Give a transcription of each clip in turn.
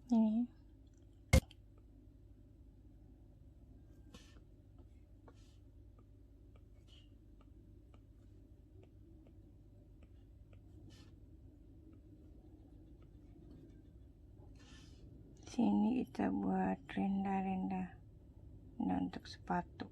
Ini sini kita buat renda-renda untuk sepatu.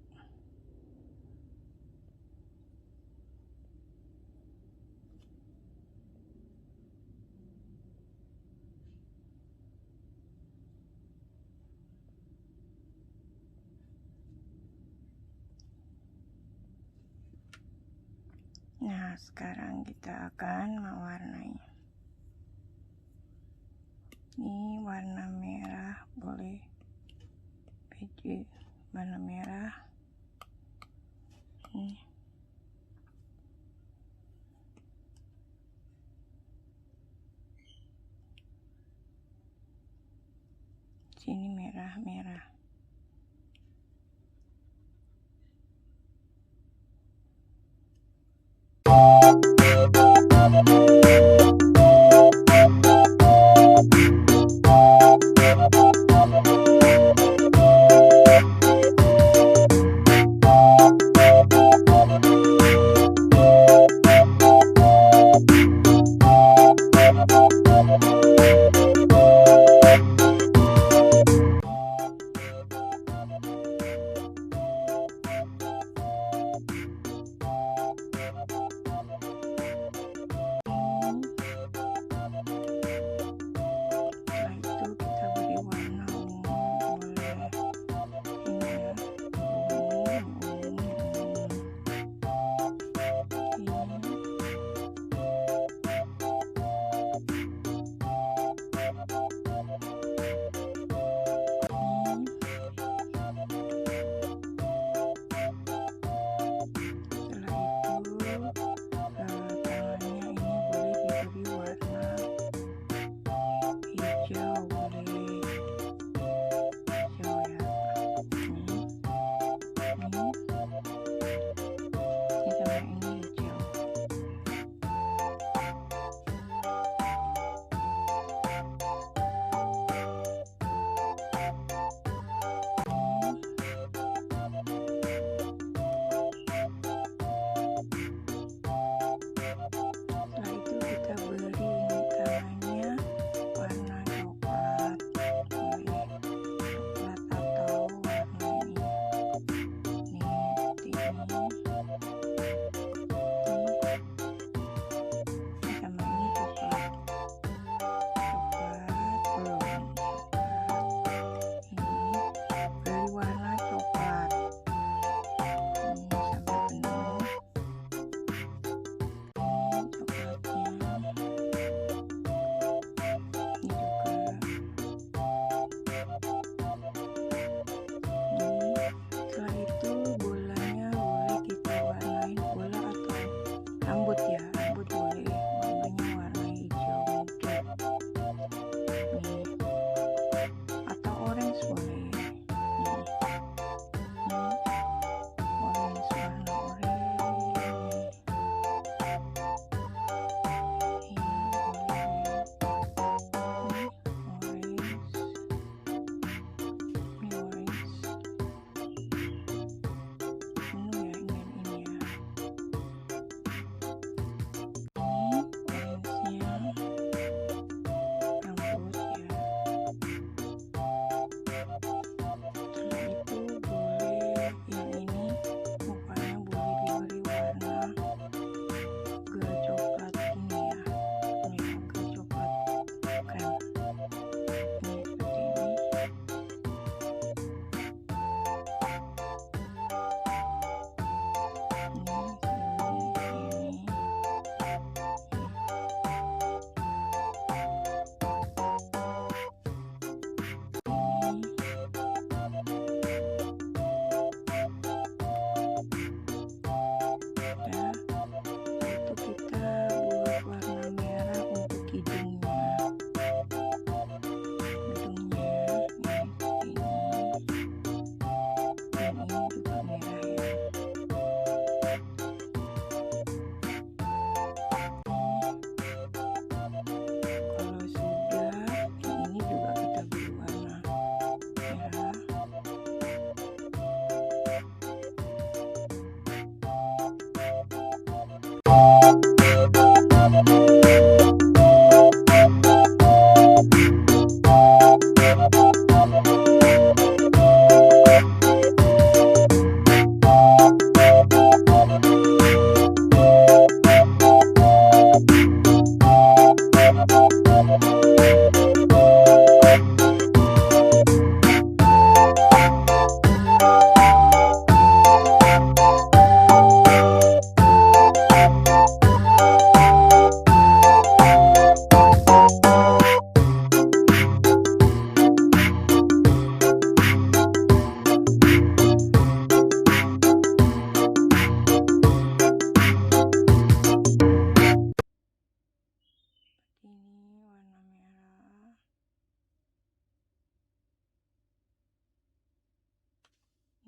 Nah, sekarang kita akan mewarnai. Ini warna merah, boleh baju warna merah. Ini sini merah-merah.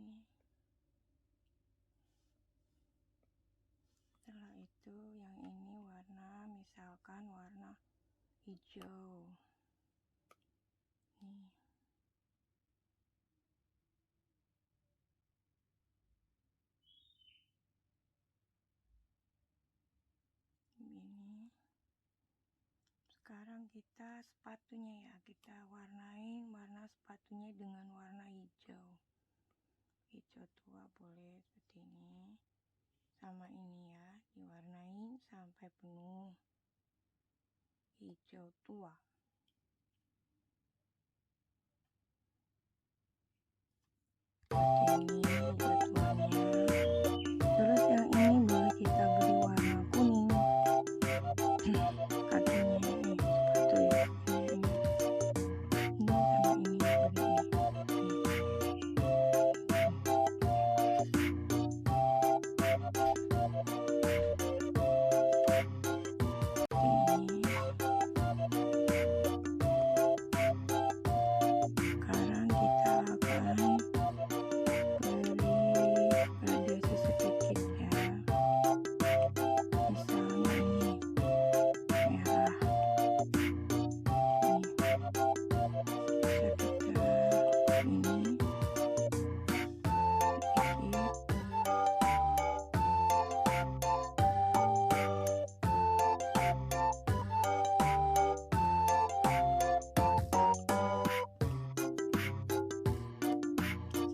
Ini. Setelah itu yang ini warna, misalkan warna hijau. Nih. Ini. Sekarang kita sepatunya ya, kita warnain warna sepatunya dengan warna hijau. Hijau tua boleh seperti ini. Sama ini ya, diwarnain sampai penuh. Hijau tua. Seperti ini hijau tuanya. Terus yang ini boleh kita beri warna kuning. Kakinya ini sepatu ya. Ini sama ini beri ini. Sekarang kita akan beri gradasi sedikit ya. Misalnya ini merah. Bisa kita ini sedikit.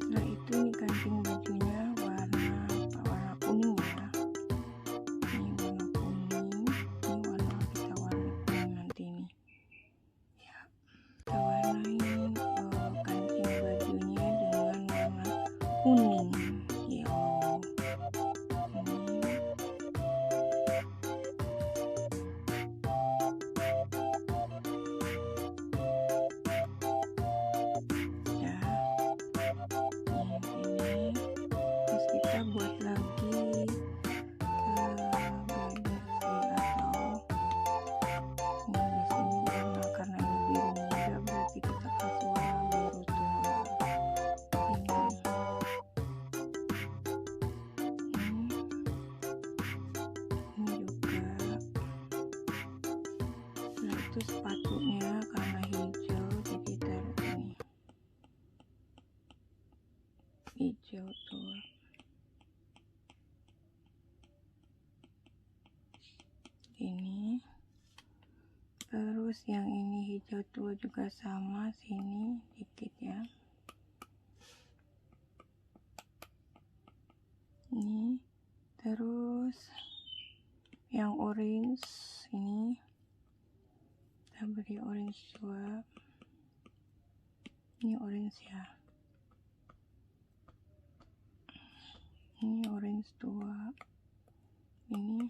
Setelah itu diganting bajunya warna apa? Warna kuning ya. Ini warna kuning. Ini warna kita warna kuning nanti ini. Ya, kita warnain kancing bajunya dengan warna kuning. Yellow. Ini. Ya. Ini. Terus kita buat lagi gradasi atau ini di sini warna, karena ini biru muda berarti kita kasih warna biru tua. Ini juga. Setelah itu sepatunya karena hijau jadi taruh ini hijau tua. Ini. Terus yang ini hijau tua juga sama, sini dikit ya. Ini. Terus yang orange ini kita beri orange tua. Ini orange ya. Ini orange tua. Ini.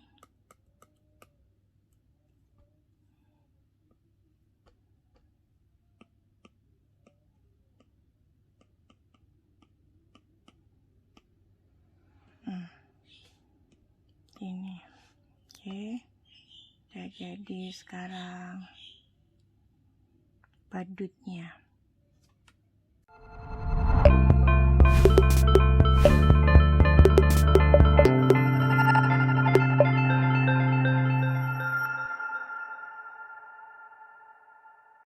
Ini. Oke. Udah jadi sekarang badutnya.